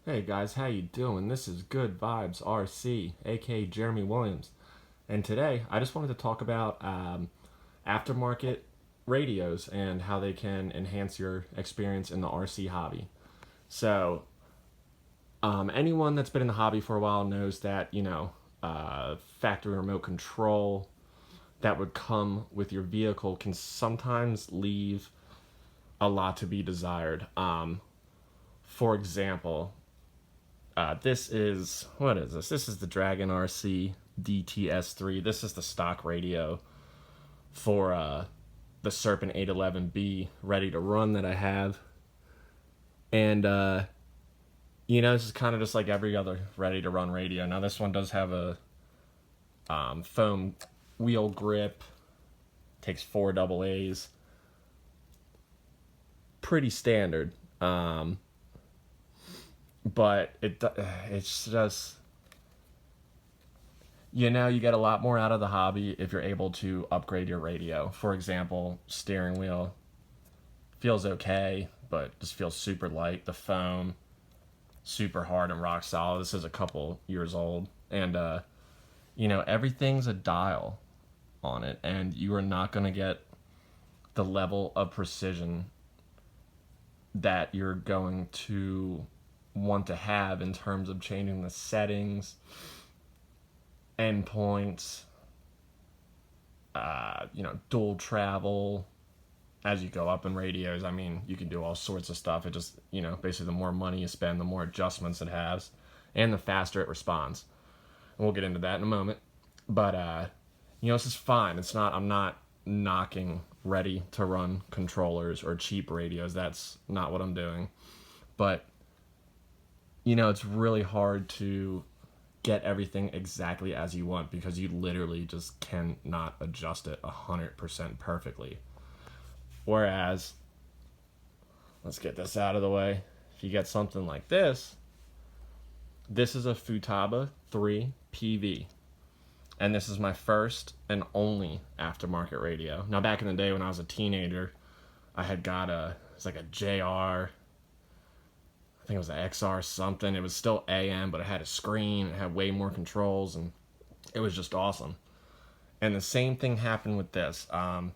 Hey guys, how you doing? This is Good Vibes RC, aka Jeremy Williams, and today I just wanted to talk about aftermarket radios and how they can enhance your experience in the RC hobby. So, anyone that's been in the hobby for a while knows that factory remote control that would come with your vehicle can sometimes leave a lot to be desired. For example, this is what is this? This is the Dragon RC DTS3. This is the stock radio for the Serpent 811B ready to run that I have, and this is kind of just like every other ready to run radio. Now this one does have a foam wheel grip, takes four double A's, pretty standard. But it's just you get a lot more out of the hobby if you're able to upgrade your radio. For example, steering wheel feels okay, but just feels super light. The foam, super hard and rock solid. This is a couple years old, and everything's a dial on it, and you are not going to get the level of precision that you're going to want to have in terms of changing the settings, endpoints, dual travel. As you go up in radios, I mean, you can do all sorts of stuff. It just, basically the more money you spend, the more adjustments it has, and the faster it responds. And we'll get into that in a moment. But, this is fine. I'm not knocking ready to run controllers or cheap radios. That's not what I'm doing. But it's really hard to get everything exactly as you want because you literally just cannot adjust it 100% perfectly. Whereas, let's get this out of the way. If you get something like this is a Futaba 3 PV. And this is my first and only aftermarket radio. Now, back in the day when I was a teenager, I had got it's like a JR, I think it was an XR something. It was still AM, but it had a screen. It had way more controls, and it was just awesome. And the same thing happened with this. This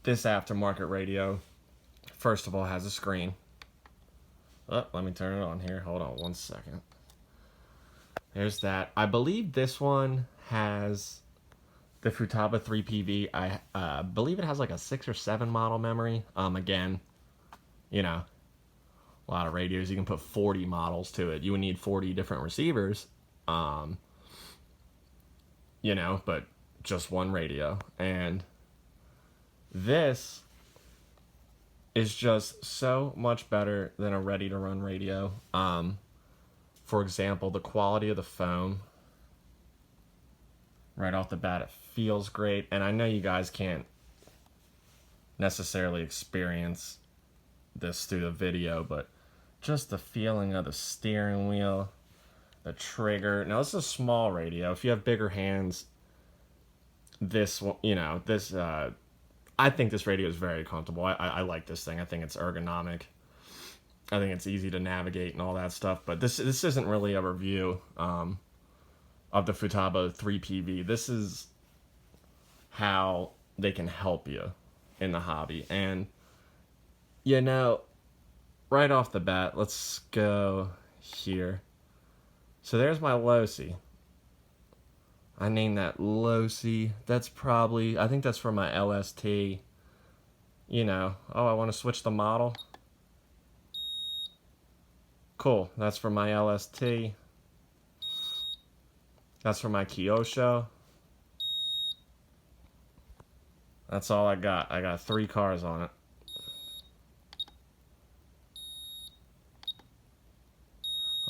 aftermarket radio, first of all, has a screen. Oh, let me turn it on here. Hold on one second. There's that. I believe this one has the Futaba 3 PV. I believe it has like a 6 or 7 model memory. Again, a lot of radios, you can put 40 models to it. You would need 40 different receivers, but just one radio. And this is just so much better than a ready-to-run radio. For example, the quality of the foam, right off the bat, it feels great. And I know you guys can't necessarily experience this through the video, but just the feeling of the steering wheel, the trigger. Now, this is a small radio. If you have bigger hands, I think this radio is very comfortable. I like this thing. I think it's ergonomic. I think it's easy to navigate and all that stuff. But this isn't really a review of the Futaba 3 PV. This is how they can help you in the hobby. And, right off the bat, let's go here. So there's my Losi. I named that Losi. I think that's for my LST. I want to switch the model. Cool, that's for my LST. That's for my Kyosho. That's all I got. I got 3 cars on it.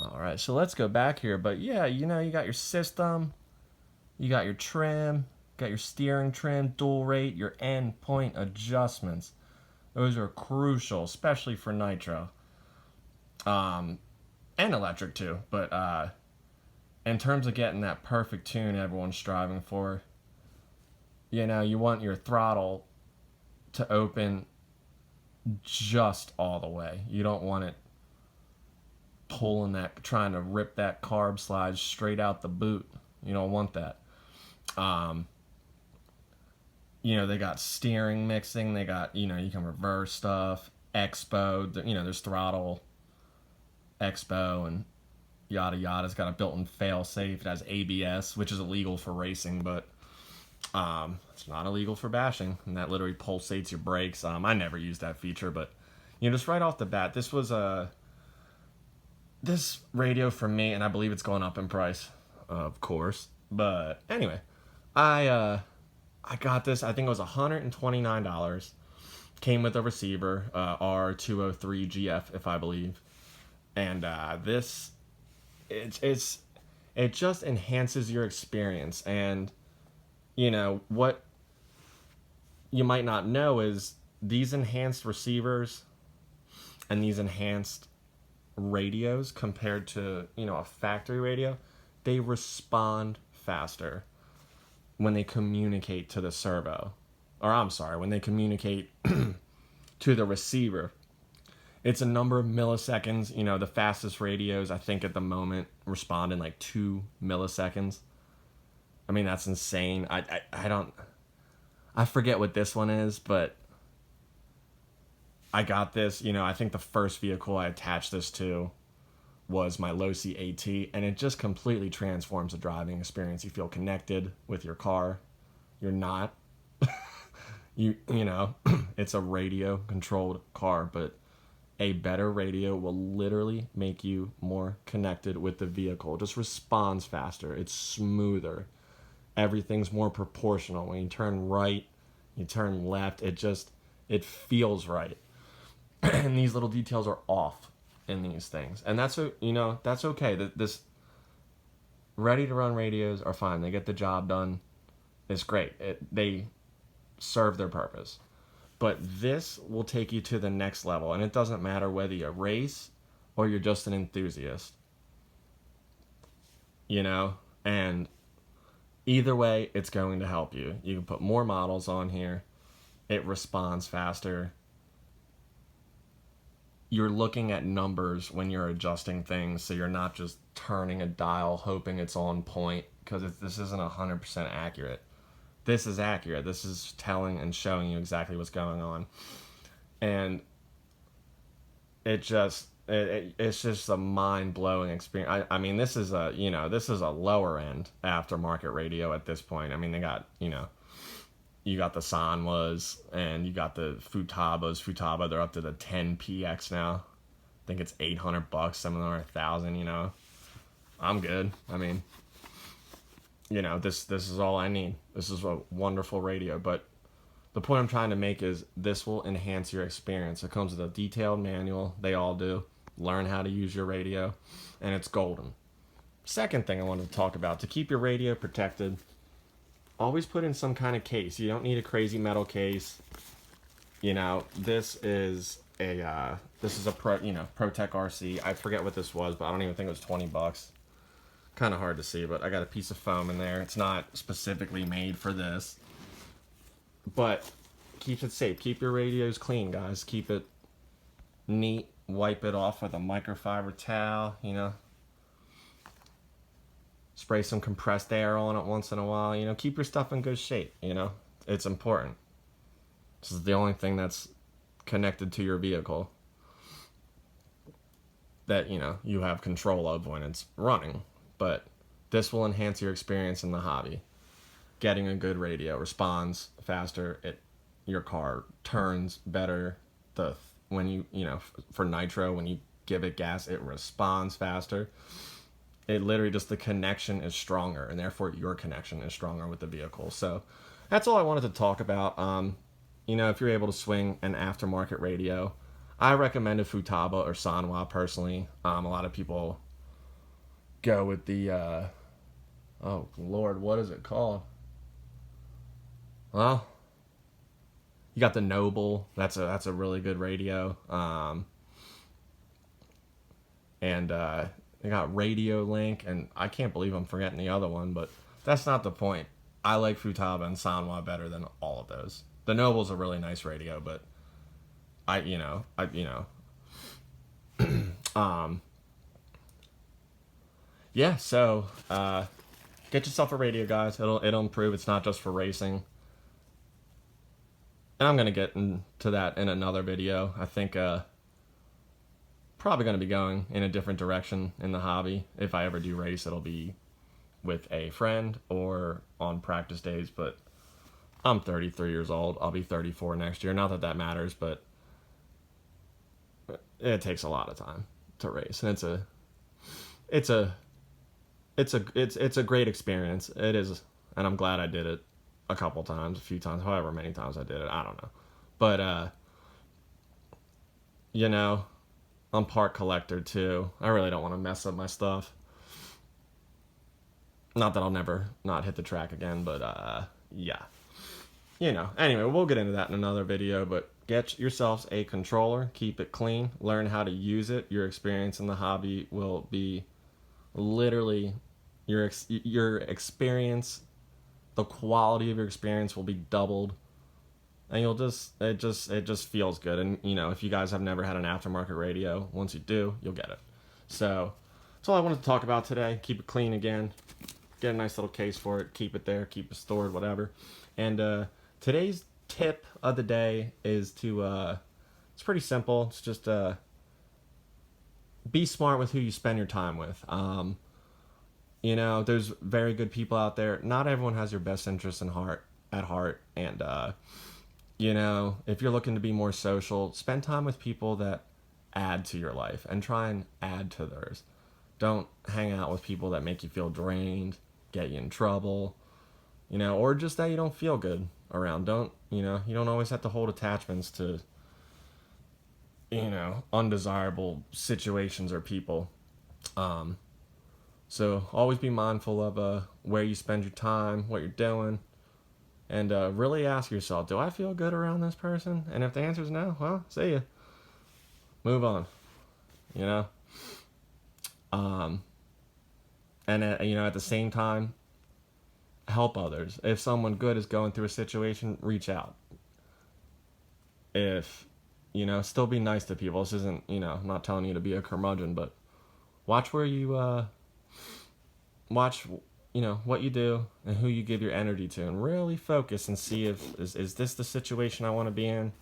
Alright, so let's go back here. But yeah, you got your system. You got your trim. Got your steering trim, dual rate, your endpoint adjustments. Those are crucial, especially for nitro. And electric too, but in terms of getting that perfect tune everyone's striving for, you want your throttle to open just all the way. You don't want it pulling that, trying to rip that carb slide straight out the boot. You don't want that. They got steering mixing. They got, you can reverse stuff. Expo, there's throttle Expo and yada yada. It's got a built-in fail-safe. It has ABS, which is illegal for racing, but it's not illegal for bashing. And that literally pulsates your brakes. I never used that feature, but just right off the bat, this was this radio for me, and I believe it's going up in price, of course. But anyway, I got this. I think it was $129. Came with a receiver, R203GF, if I believe. And this, it just enhances your experience. And what you might not know is these enhanced receivers and these enhanced radios compared to a factory radio, they respond faster when they communicate to the servo, or I'm sorry, when they communicate to the receiver. It's a number of milliseconds. The fastest radios, I think at the moment, respond in like 2 milliseconds. I mean, that's insane. I forget what this one is, but I got this. I think the first vehicle I attached this to was my Losi AT, and it just completely transforms the driving experience. You feel connected with your car. You're not. It's a radio controlled car, but a better radio will literally make you more connected with the vehicle. It just responds faster. It's smoother. Everything's more proportional. When you turn right, you turn left, it feels right. And these little details are off in these things. And that's okay. This ready to run radios are fine. They get the job done. It's great. They serve their purpose. But this will take you to the next level, and it doesn't matter whether you race or you're just an enthusiast. And either way, it's going to help you. You can put more models on here. It responds faster. You're looking at numbers when you're adjusting things, so you're not just turning a dial hoping it's on point, because this isn't 100% accurate. This is accurate. This is telling and showing you exactly what's going on. And it's just a mind-blowing experience. I mean, this is a lower end aftermarket radio at this point. I mean, they got, you got the Sanwas and you got the Futabas. Futaba, they're up to the 10PX now. I think it's $800. Some of them are $1,000, I'm good. I mean, this is all I need. This is a wonderful radio. But the point I'm trying to make is this will enhance your experience. It comes with a detailed manual. They all do. Learn how to use your radio. And it's golden. Second thing I wanted to talk about, to keep your radio protected, always put in some kind of case. You don't need a crazy metal case. This is a ProTech RC. I forget what this was, but I don't even think it was $20. Kind of hard to see, but I got a piece of foam in there. It's not specifically made for this, but keeps it safe. Keep your radios clean, guys. Keep it neat. Wipe it off with a microfiber towel. Spray some compressed air on it once in a while. Keep your stuff in good shape. It's important. This is the only thing that's connected to your vehicle that you have control of when it's running. But this will enhance your experience in the hobby. Getting a good radio responds faster. Your car turns better. For nitro, when you give it gas, it responds faster. It literally just, the connection is stronger, and therefore your connection is stronger with the vehicle. So that's all I wanted to talk about. If you're able to swing an aftermarket radio, I recommend a Futaba or Sanwa personally. A lot of people go with the oh Lord, what is it called? Well, you got the Noble. That's a really good radio. And they got Radio Link, and I can't believe I'm forgetting the other one, but that's not the point. I like Futaba and Sanwa better than all of those. The Noble's a really nice radio, but I you know I you know um yeah. So get yourself a radio, guys. It'll improve. It's not just for racing. And I'm gonna get into that in another video. I think probably gonna be going in a different direction in the hobby. If I ever do race, it'll be with a friend or on practice days. But I'm 33 years old. I'll be 34 next year. Not that that matters, but it takes a lot of time to race, and it's a it's a great experience. It is, and I'm glad I did it a couple times, a few times, however many times I did it. I don't know, but you know, I'm part collector too. I really don't want to mess up my stuff. Not that I'll never not hit the track again, but yeah. Anyway, we'll get into that in another video, but get yourselves a controller, keep it clean, learn how to use it. Your experience in the hobby will be literally your experience, the quality of your experience will be doubled, and it just feels good. And if you guys have never had an aftermarket radio, once you do, you'll get it. So that's all I wanted to talk about today. Keep it clean again, get a nice little case for it, keep it there, keep it stored, whatever. And today's tip of the day is it's pretty simple. It's just be smart with who you spend your time with. There's very good people out there. Not everyone has your best interests at heart. And if you're looking to be more social, spend time with people that add to your life and try and add to theirs. Don't hang out with people that make you feel drained, get you in trouble, or just that you don't feel good around. You don't always have to hold attachments to, undesirable situations or people. So always be mindful of where you spend your time, what you're doing, and really ask yourself, do I feel good around this person? And if the answer is no, well, see ya. Move on. And at the same time, help others. If someone good is going through a situation, reach out. If still be nice to people. This isn't I'm not telling you to be a curmudgeon, but watch where you watch what you do and who you give your energy to, and really focus and see if is this the situation I want to be in,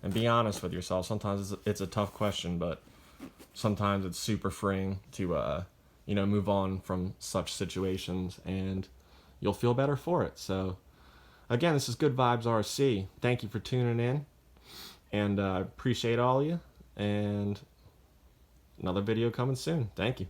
and be honest with yourself. Sometimes it's a tough question, but sometimes it's super freeing to move on from such situations, and you'll feel better for it. So again, this is Good Vibes RC. Thank you for tuning in, and I appreciate all of you, and another video coming soon. Thank you.